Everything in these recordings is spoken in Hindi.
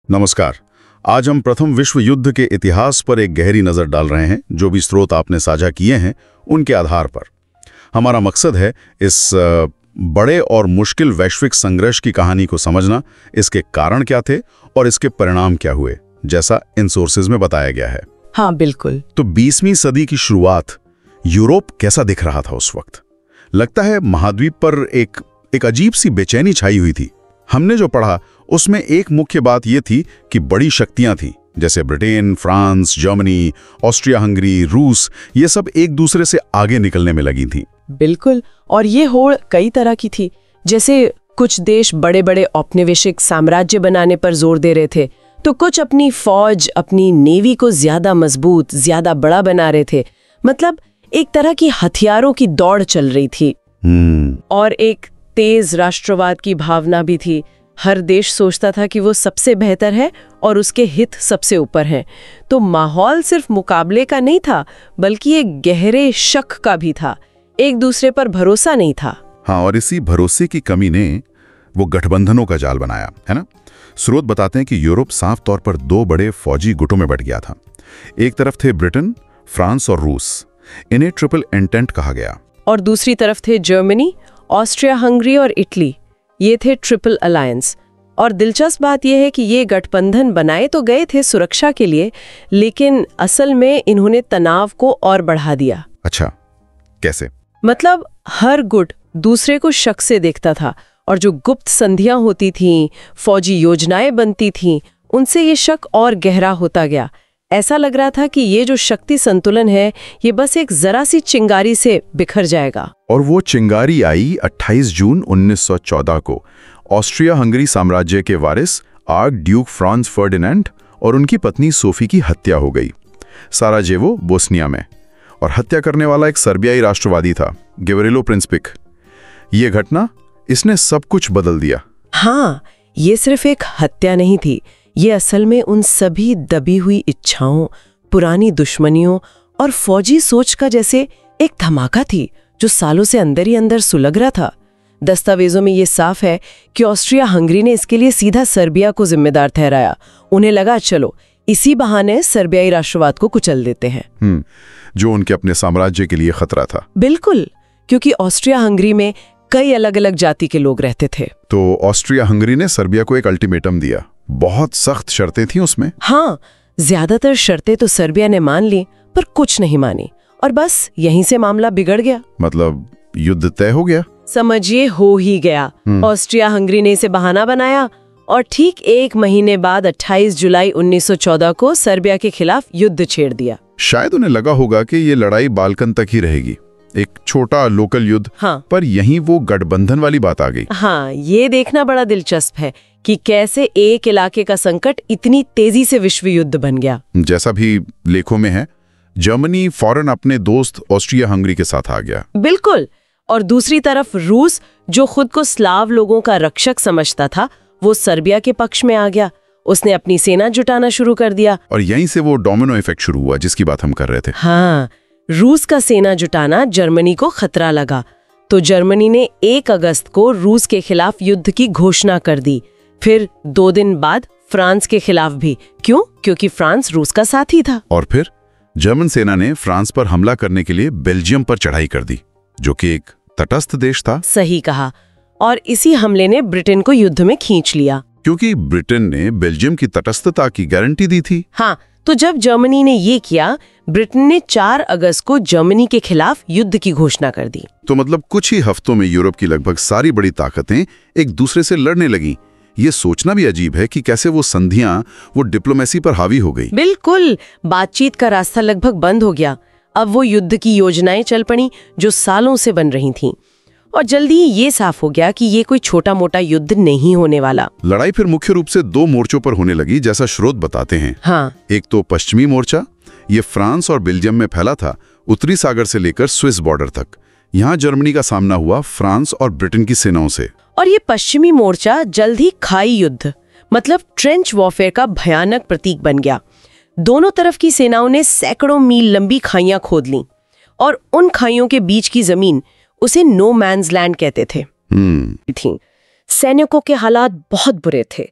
नमस्कार। आज हम प्रथम विश्व युद्ध के इतिहास पर एक गहरी नज़र डाल रहे हैं। जो भी स्रोत आपने साझा किए हैं उनके आधार पर हमारा मकसद है इस बड़े और मुश्किल वैश्विक संघर्ष की कहानी को समझना, इसके कारण क्या थे और इसके परिणाम क्या हुए, जैसा इन सोर्सेज में बताया गया है। हाँ बिल्कुल। तो 20वीं सदी की शुरुआत यूरोप कैसा दिख रहा था उस वक्त? लगता है महाद्वीप पर एक अजीब सी बेचैनी छाई हुई थी। हमने जो पढ़ा उसमें एक मुख्य बात यह थी कि बड़ी शक्तियां थीं, जैसे Britain, France, Germany, Austria Hungary, रूस, ये सब एक दूसरे से आगे निकलने में लगी थीं। बिल्कुल, और ये होड़ कई तरह की थी। जैसे कुछ देश बड़े बड़े औपनिवेशिक साम्राज्य बनाने पर जोर दे रहे थे, तो कुछ अपनी फौज, अपनी नेवी को ज्यादा मजबूत, ज्यादा बड़ा बना रहे थे। मतलब एक तरह की हथियारों की दौड़ चल रही थी। और एक तेज राष्ट्रवाद की भावना भी थी। हर देश सोचता था कि वो सबसे बेहतर है और उसके हित सबसे ऊपर हैं। तो माहौल सिर्फ मुकाबले का नहीं था, बल्कि एक गहरे शक का भी था। एक दूसरे पर भरोसा नहीं था। हाँ, और इसी भरोसे की कमी ने वो गठबंधनों का जाल बनाया, है ना? स्रोत बताते हैं कि यूरोप साफ तौर पर दो बड़े फौजी गुटों में बंट गया था। एक तरफ थे ब्रिटेन, फ्रांस और रूस। इन्हें ट्रिपल एंटेंट कहा गया। और दूसरी तरफ थे जर्मनी, ऑस्ट्रिया हंगरी और इटली। ये थे ट्रिपल अलायंस। और दिलचस्प बात यह है कि ये गठबंधन बनाए तो गए थे सुरक्षा के लिए, लेकिन असल में इन्होंने तनाव को और बढ़ा दिया। अच्छा, कैसे? मतलब हर गुट दूसरे को शक से देखता था, और जो गुप्त संधियां होती थीं, फौजी योजनाएं बनती थीं, उनसे ये शक और गहरा होता गया। ऐसा लग रहा था कि ये जो शक्ति संतुलन है, ये बस एक जरा सी चिंगारी से बिखर जाएगा। और वो चिंगारी आई 28 जून 1914 को। ऑस्ट्रिया हंगरी साम्राज्य के वारिस आर्क ड्यूक फ्रांज फर्डिनेंड और उनकी पत्नी सोफी की हत्या हो गई, साराजेवो, बोस्निया में। और हत्या करने वाला एक सर्बियाई राष्ट्रवादी था, गेवरिलो प्रिंस्पिक। ये घटना, इसने सब कुछ बदल दिया। हाँ, ये सिर्फ एक हत्या नहीं थी, ये असल में उन सभी दबी हुई इच्छाओं, पुरानी दुश्मनियों और फौजी सोच का जैसे एक धमाका थी, जो सालों से अंदर ही अंदर सुलग रहा था। दस्तावेजों में ये साफ है कि ऑस्ट्रिया हंगरी ने इसके लिए सीधा सर्बिया को जिम्मेदार ठहराया। उन्हें लगा चलो इसी बहाने सर्बियाई राष्ट्रवाद को कुचल देते हैं, जो उनके अपने साम्राज्य के लिए खतरा था। बिल्कुल, क्योंकि ऑस्ट्रिया हंगरी में कई अलग अलग जाति के लोग रहते थे। तो ऑस्ट्रिया हंगरी ने सर्बिया को एक अल्टीमेटम दिया। बहुत सख्त शर्तें थी उसमें। हाँ, ज्यादातर शर्तें तो सर्बिया ने मान ली, पर कुछ नहीं मानी, और बस यहीं से मामला बिगड़ गया। मतलब युद्ध तय हो गया? समझिए, हो ही गया। ऑस्ट्रिया हंगरी ने इसे बहाना बनाया, और ठीक एक महीने बाद 28 जुलाई 1914 को सर्बिया के खिलाफ युद्ध छेड़ दिया। शायद उन्हें लगा होगा कि ये लड़ाई बाल्कन तक ही रहेगी, एक छोटा लोकल युद्ध। हाँ। पर यहीं वो गठबंधन वाली बात आ गई। हाँ, ये देखना बड़ा दिलचस्प है कि कैसे एक इलाके का संकट इतनी तेजी से विश्व युद्ध बन गया। जैसा भी लेखों में है, जर्मनी फौरन अपने दोस्त ऑस्ट्रिया हंगरी के साथ आ गया। बिल्कुल, और दूसरी तरफ रूस, जो खुद को स्लाव लोगों का रक्षक समझता था, वो सर्बिया के पक्ष में आ गया। उसने अपनी सेना जुटाना शुरू कर दिया। और यहीं से वो डोमिनो इफेक्ट शुरू हुआ जिसकी बात हम कर रहे थे। हाँ, रूस का सेना जुटाना जर्मनी को खतरा लगा, तो जर्मनी ने 1 अगस्त को रूस के खिलाफ युद्ध की घोषणा कर दी। फिर 2 दिन बाद फ्रांस के खिलाफ भी। क्यों? क्योंकि फ्रांस रूस का साथी था। और फिर जर्मन सेना ने फ्रांस पर हमला करने के लिए बेल्जियम पर चढ़ाई कर दी, जो कि एक तटस्थ देश था। सही कहा। और इसी हमले ने ब्रिटेन को युद्ध में खींच लिया, क्योंकि ब्रिटेन ने बेल्जियम की तटस्थता की गारंटी दी थी। हाँ, तो जब जर्मनी ने ये किया, ब्रिटेन ने 4 अगस्त को जर्मनी के खिलाफ युद्ध की घोषणा कर दी। तो मतलब कुछ ही हफ्तों में यूरोप की लगभग सारी बड़ी ताकतें एक दूसरे से लड़ने लगीं। ये सोचना भी अजीब है कि कैसे वो संधियां, वो डिप्लोमेसी पर हावी हो गई। बिल्कुल, बातचीत का रास्ता लगभग बंद हो गया। अब वो युद्ध की योजनाएं चल पड़ी जो सालों से बन रही थीं। और जल्दी ही ये साफ हो गया कि ये कोई छोटा मोटा युद्ध नहीं होने वाला। लड़ाई फिर मुख्य रूप से 2 मोर्चों पर होने लगी, जैसा स्रोत बताते हैं। हाँ। एक तो पश्चिमी मोर्चा, ये फ्रांस और बेल्जियम में फैला था, उत्तरी सागर से लेकर स्विस बॉर्डर तक। यहाँ जर्मनी का सामना हुआ फ्रांस और ब्रिटेन की सेनाओं से। और ये पश्चिमी मोर्चा जल्द ही खाई युद्ध, मतलब ट्रेंच वॉरफेयर का भयानक प्रतीक बन गया। दोनों तरफ की सेनाओं ने सैकड़ों मील लंबी खाइयां खोद लीं, और उन खाइयों के बीच की जमीन, उसे नो मैन्स लैंड कहते थे। थी। सैनिकों के हालात बहुत बुरे थे।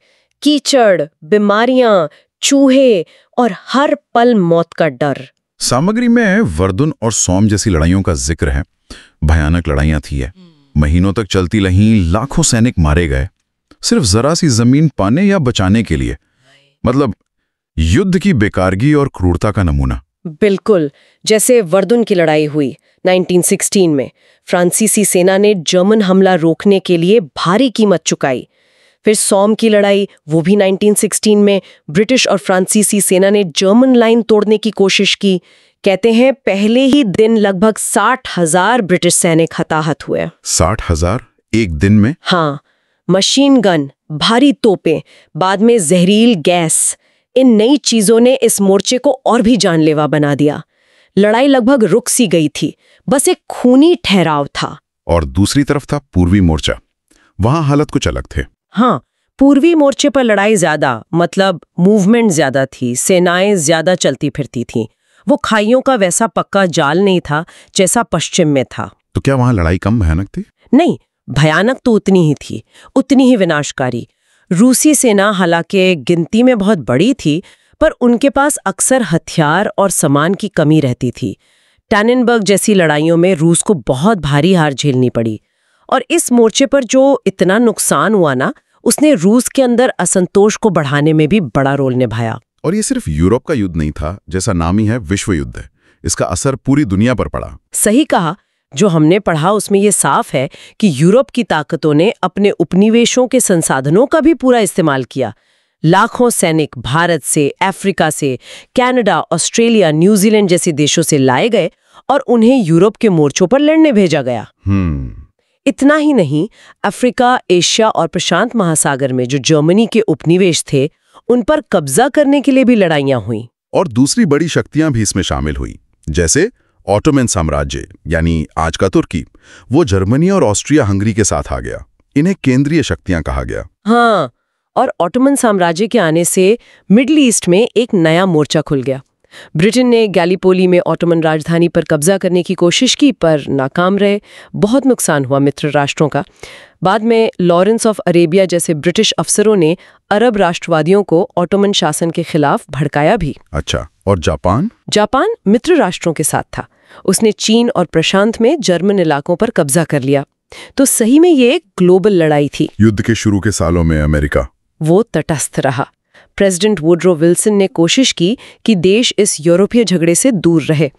कीचड़, बीमारियां, चूहे और हर पल मौत का डर। सामग्री में वर्दुन और सोम जैसी लड़ाइयों का जिक्र है। भयानक लड़ाइयां थी है, महीनों तक चलती रहीं, लाखों सैनिक मारे गए सिर्फ जरा सी जमीन पाने या बचाने के लिए। मतलब युद्ध की बेकारगी और क्रूरता का नमूना। बिल्कुल, जैसे वर्दुन की लड़ाई हुई 1916 में, फ्रांसीसी सेना ने जर्मन हमला रोकने के लिए भारी कीमत चुकाई। फिर सोम की लड़ाई, वो भी 1916 में, ब्रिटिश और फ्रांसीसी सेना ने जर्मन लाइन तोड़ने की कोशिश की। कहते हैं पहले ही दिन लगभग 60,000 ब्रिटिश सैनिक हताहत हुए। 60,000 एक दिन में? हाँ, मशीन गन, भारी तोपें, बाद में जहरील गैस, इन नई चीजों ने इस मोर्चे को और भी जानलेवा बना दिया। लड़ाई लगभग रुक सी गई थी, बस एक खूनी ठहराव था। और दूसरी तरफ था पूर्वी मोर्चा। वहां हालत कुछ अलग थे। हाँ, पूर्वी मोर्चे पर लड़ाई ज्यादा, मतलब मूवमेंट ज्यादा थी, सेनाएं ज्यादा चलती फिरती थीं। वो खाइयों का वैसा पक्का जाल नहीं था जैसा पश्चिम में था। तो क्या वहां लड़ाई कम भयानक थी? नहीं, भयानक तो उतनी ही थी, उतनी ही विनाशकारी। रूसी सेना हालांकि गिनती में बहुत बड़ी थी, पर उनके पास अक्सर हथियार और सामान की कमी रहती थी। टैनिनबर्ग जैसी लड़ाइयों में रूस को बहुत भारी हार झेलनी पड़ी, और इस मोर्चे पर जो इतना नुकसान हुआ ना, उसने रूस के अंदर असंतोष को बढ़ाने में भी बड़ा रोल निभाया। और ये सिर्फ यूरोप का युद्ध नहीं था, जैसा नाम ही है विश्व युद्ध है। इसका असर पूरी दुनिया पर पड़ा। सही कहा। जो हमने पढ़ा उसमें ये साफ है कि यूरोप की ताकतों ने अपने उपनिवेशों के संसाधनों का भी पूरा इस्तेमाल किया। लाखों सैनिक भारत से, अफ्रीका से, कनाडा, ऑस्ट्रेलिया, न्यूजीलैंड जैसे देशों से लाए गए और उन्हें यूरोप के मोर्चों पर लड़ने भेजा गया। इतना ही नहीं, अफ्रीका, एशिया और प्रशांत महासागर में जो जर्मनी के उपनिवेश थे, उन पर कब्जा करने के लिए भी लड़ाइयां हुई। और दूसरी बड़ी शक्तियां भी इसमें शामिल हुई, जैसे ऑटोमन साम्राज्य, यानी आज का तुर्की। वो जर्मनी और ऑस्ट्रिया हंगरी के साथ आ गया। इन्हें केंद्रीय शक्तियां कहा गया। हाँ, और ऑटोमन साम्राज्य के आने से मिडिल ईस्ट में एक नया मोर्चा खुल गया। ब्रिटेन ने गैलीपोली में ऑटोमन राजधानी पर कब्जा करने की कोशिश की, पर नाकाम रहे। बहुत नुकसान हुआ मित्र राष्ट्रों का। बाद में लॉरेंस ऑफ अरेबिया जैसे ब्रिटिश अफसरों ने अरब राष्ट्रवादियों को ऑटोमन शासन के खिलाफ भड़काया भी। अच्छा, और जापान? जापान मित्र राष्ट्रों के साथ था। उसने चीन और प्रशांत में जर्मन इलाकों पर कब्जा कर लिया। तो सही में ये एक ग्लोबल लड़ाई थी। युद्ध के शुरू के सालों में अमेरिका, वो तटस्थ रहा। प्रेसिडेंट वुडरो विल्सन ने कोशिश की कि देश इस यूरोपीय झगड़े से दूर रहे,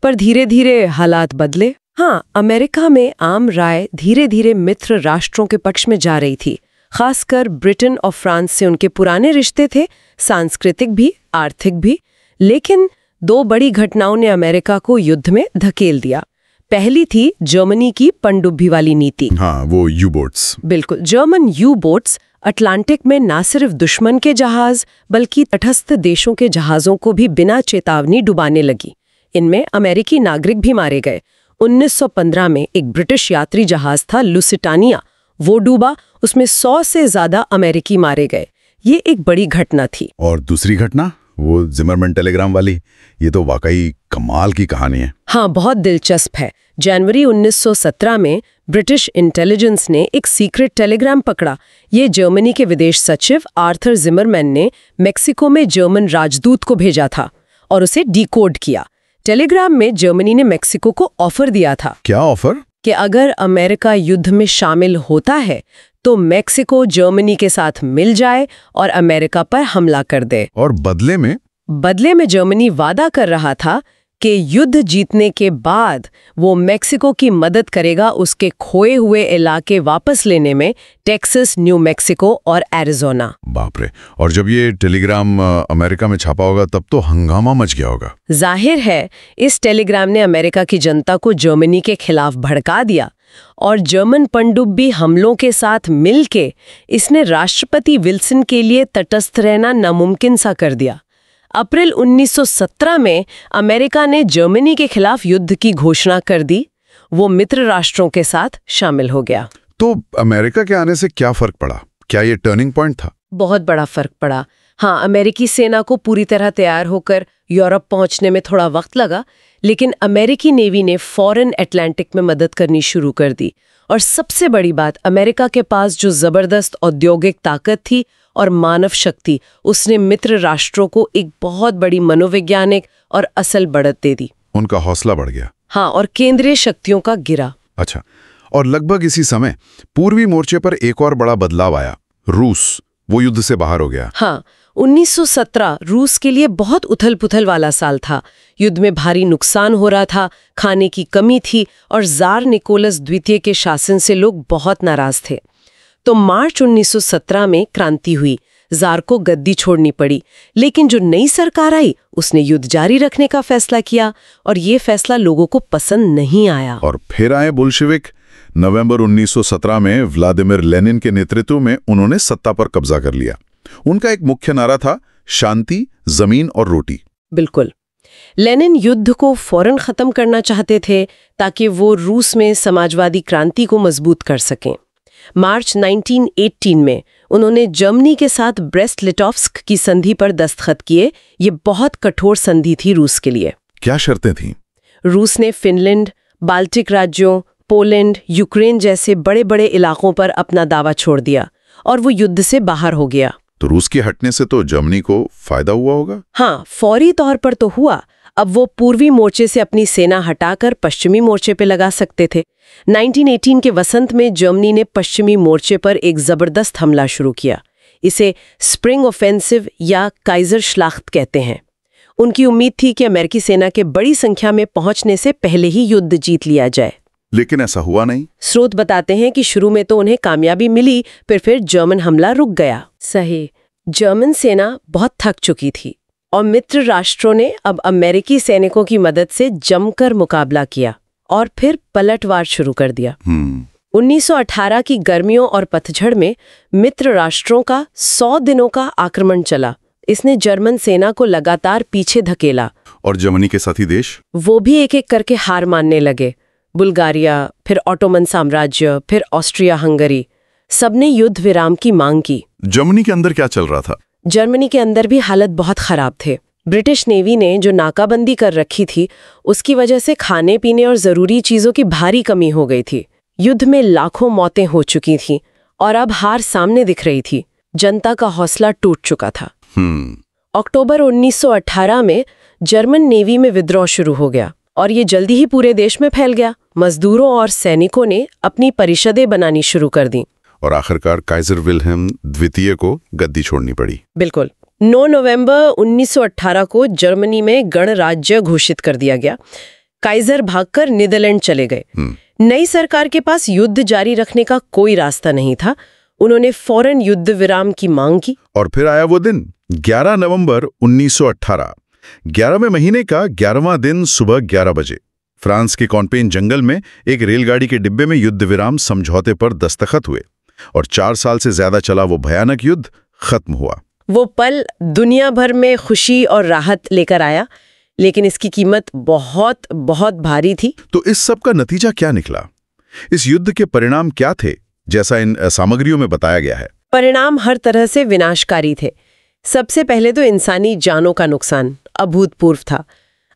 पर धीरे धीरे हालात बदले। हाँ, अमेरिका में आम राय धीरे धीरे मित्र राष्ट्रों के पक्ष में जा रही थी। खासकर ब्रिटेन और फ्रांस से उनके पुराने रिश्ते थे, सांस्कृतिक भी, आर्थिक भी। लेकिन दो बड़ी घटनाओं ने अमेरिका को युद्ध में धकेल दिया। पहली थी जर्मनी की पनडुब्बी वाली नीति। हाँ, वो यू बोट्स। बिल्कुल, जर्मन यू बोट्स अटलांटिक में न सिर्फ दुश्मन के जहाज बल्कि तटस्थ देशों के जहाजों को भी बिना चेतावनी डुबाने लगी। इनमें अमेरिकी नागरिक भी मारे गए। 1915 में एक ब्रिटिश यात्री जहाज था लुसिटानिया, वो डूबा। उसमें 100 से ज्यादा अमेरिकी मारे गए। ये एक बड़ी घटना थी। और दूसरी घटना, वो जिमरमैन टेलीग्राम वाली, ये तो वाकई कमाल की कहानी है। हाँ, बहुत दिलचस्प है। जनवरी 1917 में ब्रिटिश इंटेलिजेंस ने एक सीक्रेट टेलीग्राम पकड़ा। ये जर्मनी के विदेश सचिव आर्थर जिमरमैन ने मेक्सिको में जर्मन राजदूत को भेजा था और उसे डिकोड किया। टेलीग्राम में जर्मनी ने मेक्सिको को ऑफर दिया था। क्या ऑफर? कि अगर अमेरिका युद्ध में शामिल होता है तो मेक्सिको जर्मनी के साथ मिल जाए और अमेरिका पर हमला कर दे। और बदले में जर्मनी वादा कर रहा था कि युद्ध जीतने के बाद वो मेक्सिको की मदद करेगा उसके खोए हुए इलाके वापस लेने में, टेक्सास, न्यू मेक्सिको और एरिज़ोना। बाप रे! और जब ये टेलीग्राम अमेरिका में छापा होगा तब तो हंगामा मच गया होगा। जाहिर है, इस टेलीग्राम ने अमेरिका की जनता को जर्मनी के खिलाफ भड़का दिया और जर्मन पनडुब्बी हमलों के साथ मिलके इसने राष्ट्रपति विल्सन के लिए तटस्थ रहना नामुमकिन सा कर दिया। अप्रैल 1917 में अमेरिका ने जर्मनी के खिलाफ युद्ध की घोषणा कर दी। वो मित्र राष्ट्रों के साथ शामिल हो गया। तो अमेरिका के आने से क्या फर्क पड़ा? क्या ये टर्निंग पॉइंट था? बहुत बड़ा फर्क पड़ा। हाँ, अमेरिकी सेना को पूरी तरह तैयार होकर यूरोप पहुंचने में थोड़ा वक्त लगा, लेकिन अमेरिकी नेवी ने फौरन अटलांटिक में मदद करनी शुरू कर दी। और सबसे बड़ी बात, अमेरिका के पास जो जबरदस्त औद्योगिक ताकत थी और मानव शक्ति, उसने मित्र राष्ट्रों को एक बहुत बड़ी मनोवैज्ञानिक और असल बढ़त दे दी। उनका हौसला बढ़ गया। हाँ, और केंद्रीय शक्तियों का गिरा। अच्छा, और लगभग इसी समय पूर्वी मोर्चे पर एक और बड़ा बदलाव आया। रूस, वो युद्ध से बाहर हो गया। हाँ, 1917 रूस के लिए बहुत उथल-पुथल वाला साल था। युद्ध में भारी नुकसान हो रहा था, खाने की कमी थी और ज़ार निकोलस द्वितीय के शासन से लोग बहुत नाराज थे। तो मार्च 1917 में क्रांति हुई, ज़ार को गद्दी छोड़नी पड़ी, लेकिन जो नई सरकार आई उसने युद्ध जारी रखने का फैसला किया और ये फैसला लोगों को पसंद नहीं आया। और फिर आए बोल्शेविक। नवंबर 1917 में व्लादिमीर लेनिन के नेतृत्व में उन्होंने सत्ता पर कब्जा कर लिया। उनका एक मुख्य नारा था शांति, जमीन और रोटी। बिल्कुल। लेनिन युद्ध को फौरन खत्म करना चाहते थे ताकि वो रूस में समाजवादी क्रांति को मजबूत कर सकें। मार्च 1918 में उन्होंने जर्मनी के साथ ब्रेस्ट लिटोव्स्क की संधि पर दस्तखत किए। ये बहुत कठोर संधि थी रूस के लिए। क्या शर्तें थीं? रूस ने फिनलैंड, बाल्टिक राज्यों, पोलैंड, यूक्रेन जैसे बड़े बड़े इलाकों पर अपना दावा छोड़ दिया और वो युद्ध से बाहर हो गया। तो रूस के हटने से तो जर्मनी को फायदा हुआ होगा? हाँ, फौरी तौर पर तो हुआ। अब वो पूर्वी मोर्चे से अपनी सेना हटाकर पश्चिमी मोर्चे पे लगा सकते थे। 1918 के वसंत में जर्मनी ने पश्चिमी मोर्चे पर एक जबरदस्त हमला शुरू किया। इसे स्प्रिंग ऑफेंसिव या काइजर श्लाख्त कहते हैं। उनकी उम्मीद थी कि अमेरिकी सेना के बड़ी संख्या में पहुंचने से पहले ही युद्ध जीत लिया जाए, लेकिन ऐसा हुआ नहीं। स्रोत बताते हैं कि शुरू में तो उन्हें कामयाबी मिली, फिर जर्मन हमला रुक गया। सही, जर्मन सेना बहुत थक चुकी थी और मित्र राष्ट्रों ने अब अमेरिकी सैनिकों की मदद से जमकर मुकाबला किया और फिर पलटवार शुरू कर दिया। 1918 की गर्मियों और पतझड़ में मित्र राष्ट्रों का 100 दिनों का आक्रमण चला। इसने जर्मन सेना को लगातार पीछे धकेला और जर्मनी के साथी देश, वो भी एक एक करके हार मानने लगे। बुल्गारिया, फिर ऑटोमन साम्राज्य, फिर ऑस्ट्रिया हंगरी, सबने युद्ध विराम की मांग की। जर्मनी के अंदर क्या चल रहा था? जर्मनी के अंदर भी हालत बहुत खराब थे। ब्रिटिश नेवी ने जो नाकाबंदी कर रखी थी उसकी वजह से खाने पीने और जरूरी चीजों की भारी कमी हो गई थी। युद्ध में लाखों मौतें हो चुकी थीं और अब हार सामने दिख रही थी। जनता का हौसला टूट चुका था। अक्टूबर 1918 में जर्मन नेवी में विद्रोह शुरू हो गया और ये जल्दी ही पूरे देश में फैल गया। मजदूरों और सैनिकों ने अपनी परिषदें बनानी शुरू कर दी और आखिरकार काइजर विल्हेम द्वितीय को गद्दी छोड़नी पड़ी। बिल्कुल। 9 नवंबर 1918 को जर्मनी में गणराज्य घोषित कर दिया गया। काइजर भागकर नीदरलैंड चले गए। नई सरकार के पास युद्ध जारी रखने का कोई रास्ता नहीं था। उन्होंने फौरन युद्ध विराम की मांग की। और फिर आया वो दिन, 11 नवंबर 1918। 11वें महीने का 11वां दिन सुबह 11 बजे फ्रांस के कॉम्पेन जंगल में एक रेलगाड़ी के डिब्बे में युद्ध विराम समझौते पर दस्तखत हुए और 4 साल से ज्यादा चला वो भयानक युद्ध खत्म हुआ। वो पल दुनिया भर में खुशी और राहत लेकर आया, लेकिन इसकी कीमत बहुत बहुत भारी थी। तो इस सब का नतीजा क्या निकला? इस युद्ध के परिणाम क्या थे, जैसा इन सामग्रियों में बताया गया है? परिणाम हर तरह से विनाशकारी थे। सबसे पहले तो इंसानी जानों का नुकसान अभूतपूर्व था।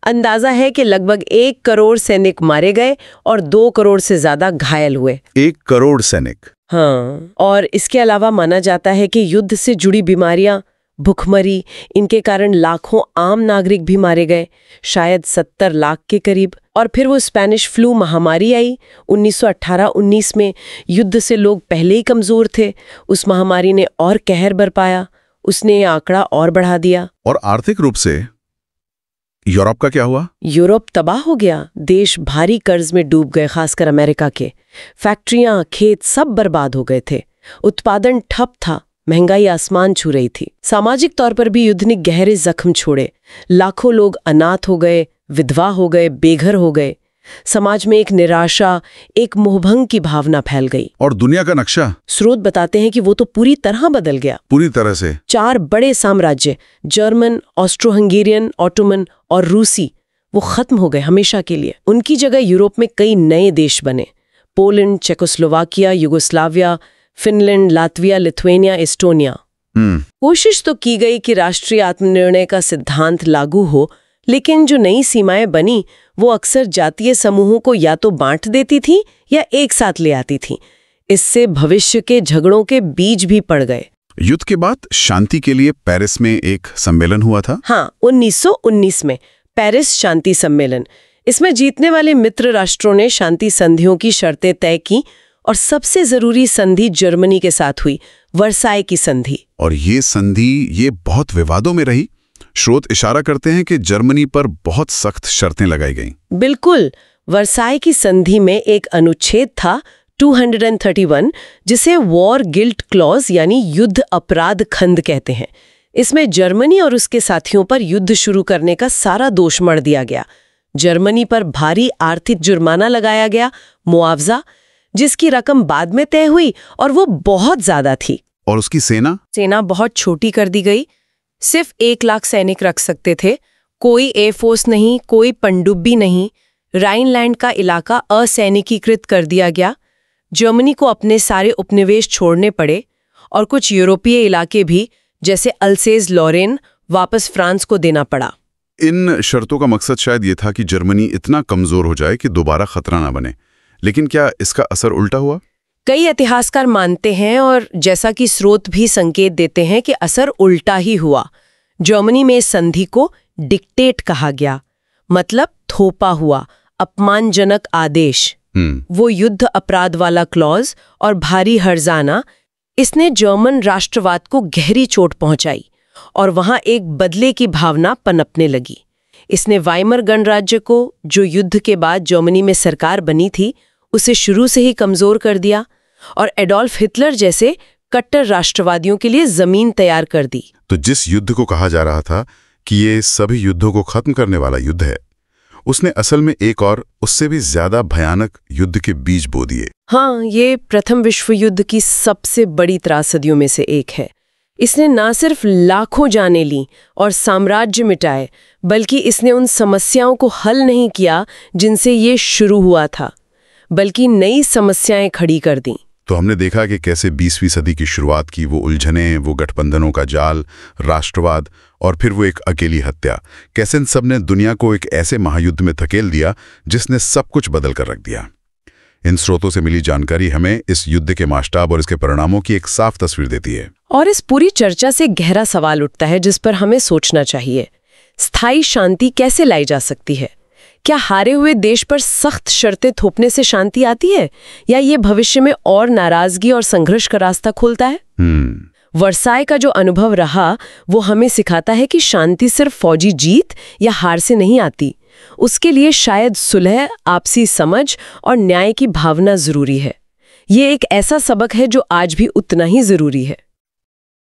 अंदाजा है कि लगभग 1 करोड़ सैनिक मारे गए और 2 करोड़ से ज्यादा घायल हुए। 1 करोड़ सैनिक? हाँ, और इसके अलावा माना जाता है कि युद्ध से जुड़ी बीमारियां, भुखमरी, इनके कारण लाखों आम नागरिक भी मारे गए, शायद 70 लाख के करीब। और फिर वो स्पेनिश फ्लू महामारी आई 1918-19 में। युद्ध से लोग पहले ही कमजोर थे, उस महामारी ने और कहर बरपाया, उसने ये आंकड़ा और बढ़ा दिया। और आर्थिक रूप से यूरोप का क्या हुआ? यूरोप तबाह हो गया। देश भारी कर्ज में डूब गए, खासकर अमेरिका के। फैक्ट्रियां, खेत सब बर्बाद हो गए थे। उत्पादन ठप था, महंगाई आसमान छू रही थी। सामाजिक तौर पर भी युद्ध ने गहरे जख्म छोड़े। लाखों लोग अनाथ हो गए, विधवा हो गए, बेघर हो गए। समाज में एक निराशा, एक मोहभंग की भावना फैल गई। और दुनिया का नक्शा? स्रोत बताते हैं कि वो तो पूरी तरह बदल गया। पूरी तरह से? 4 बड़े साम्राज्य, जर्मन, ऑस्ट्रो हंगेरियन, ऑटोमन और रूसी, वो खत्म हो गए हमेशा के लिए। उनकी जगह यूरोप में कई नए देश बने। Poland, Czechoslovakia, Yugoslavia, Finland, Latvia, Lithuania, Estonia. कोशिश तो की गई कि राष्ट्रीय आत्मनिर्णय का सिद्धांत लागू हो, लेकिन जो नई सीमाएं बनी वो अक्सर जातीय समूहों को या तो बांट देती थी या एक साथ ले आती थी। इससे भविष्य के झगड़ों के बीज भी पड़ गए। युद्ध के बाद शांति के लिए पेरिस में एक सम्मेलन हुआ था। हाँ, 1919 में पेरिस शांति सम्मेलन। इसमें जीतने वाले मित्र राष्ट्रों ने शांति संधियों की शर्तें तय की और सबसे जरूरी संधि जर्मनी के साथ हुई, वर्साई की संधि। और ये बहुत विवादों में रही। स्रोत इशारा करते हैं कि जर्मनी पर बहुत सख्त शर्तें लगाई गईं। बिल्कुल। वर्साई की संधि में एक अनुच्छेद था 231, जिसे वॉर गिल्ट क्लॉज यानी युद्ध अपराध खंड कहते हैं। इसमें जर्मनी और उसके साथियों पर युद्ध शुरू करने का सारा दोष मढ़ दिया गया। जर्मनी पर भारी आर्थिक जुर्माना लगाया गया, मुआवजा, जिसकी रकम बाद में तय हुई और वो बहुत ज्यादा थी। और उसकी सेना बहुत छोटी कर दी गई। सिर्फ 1 लाख सैनिक रख सकते थे। कोई एयरफोर्स नहीं, कोई पनडुब्बी नहीं। राइनलैंड का इलाका असैनिकीकृत कर दिया गया। जर्मनी को अपने सारे उपनिवेश छोड़ने पड़े और कुछ यूरोपीय इलाके भी, जैसे अल्सेज लॉरेन, वापस फ्रांस को देना पड़ा। इन शर्तों का मकसद शायद ये था कि जर्मनी इतना कमजोर हो जाए कि दोबारा खतरा ना बने। लेकिन क्या इसका असर उल्टा हुआ? कई इतिहासकार मानते हैं, और जैसा कि स्रोत भी संकेत देते हैं, कि असर उल्टा ही हुआ। जर्मनी में इस संधि को डिक्टेट कहा गया, मतलब थोपा हुआ, अपमानजनक आदेश। वो युद्ध अपराध वाला क्लॉज और भारी हर्जाना, इसने जर्मन राष्ट्रवाद को गहरी चोट पहुंचाई और वहां एक बदले की भावना पनपने लगी। इसने वाइमर गणराज्य को, जो युद्ध के बाद जर्मनी में सरकार बनी थी, उसे शुरू से ही कमजोर कर दिया और एडोल्फ हिटलर जैसे कट्टर राष्ट्रवादियों के लिए जमीन तैयार कर दी। तो जिस युद्ध को कहा जा रहा था कि ये सभी युद्धों को खत्म करने वाला युद्ध है, उसने असल में एक और उससे भी ज्यादा भयानक युद्ध के बीज बो दिए। हाँ, ये प्रथम विश्व युद्ध की सबसे बड़ी त्रासदियों में से एक है। इसने न सिर्फ लाखों जानें ली और साम्राज्य मिटाए, बल्कि इसने उन समस्याओं को हल नहीं किया जिनसे ये शुरू हुआ था, बल्कि नई समस्याएं खड़ी कर दी। तो हमने देखा कि कैसे 20वीं सदी की शुरुआत की वो उलझनें, वो गठबंधनों का जाल, राष्ट्रवाद और फिर वो एक अकेली हत्या, कैसे इन सब ने दुनिया को एक ऐसे महायुद्ध में धकेल दिया जिसने सब कुछ बदल कर रख दिया। इन स्रोतों से मिली जानकारी हमें इस युद्ध के मास्ताब और इसके परिणामों की एक साफ तस्वीर देती है। और इस पूरी चर्चा से गहरा सवाल उठता है जिस पर हमें सोचना चाहिए। स्थायी शांति कैसे लाई जा सकती है? क्या हारे हुए देश पर सख्त शर्तें थोपने से शांति आती है, या ये भविष्य में और नाराजगी और संघर्ष का रास्ता खोलता है? वर्साई का जो अनुभव रहा वो हमें सिखाता है कि शांति सिर्फ फौजी जीत या हार से नहीं आती। उसके लिए शायद सुलह, आपसी समझ और न्याय की भावना जरूरी है। ये एक ऐसा सबक है जो आज भी उतना ही जरूरी है।